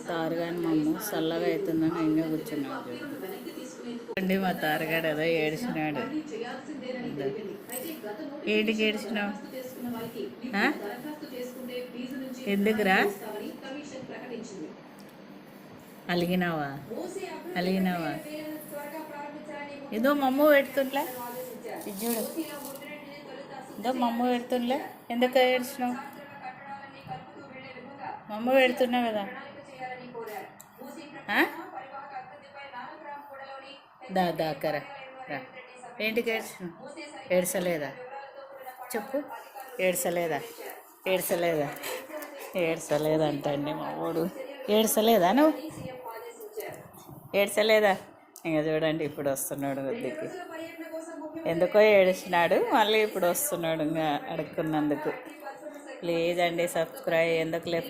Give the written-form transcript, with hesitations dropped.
తారుగాని మమ్మ చల్లగా అవుతుందని ఇంకా కూర్చున్నాడు చూడండి. మా తారగాడు ఏదో ఏడిచినాడు. ఏంటికి ఏడిచినావు? ఎందుకురా అలిగినావా? ఏదో మమ్మ పెడుతుండ్లే, ఇది చూడు, ఏదో మమ్మ పెడుతుండ్లే. ఎందుకు ఏడ్చినావు? మమ్మ పెడుతున్నావు కదా. దాకరా రా. ఏంటికి ఏడ్చినావు? ఏడ్చలేదా? చెప్పు, ఏడ్చలేదంటండి మా వాడు. ఏడ్చలేదా నువ్వు? ఏడ్చలేదా? ఇంకా చూడండి ఇప్పుడు వస్తున్నాడు వద్దకి. ఎందుకో ఏడిచినాడు, మళ్ళీ ఇప్పుడు వస్తున్నాడు ఇంకా అడుక్కున్నందుకు. ప్లీజ్ అండి సబ్స్క్రైబ్. ఎందుకు లెఫ్ట్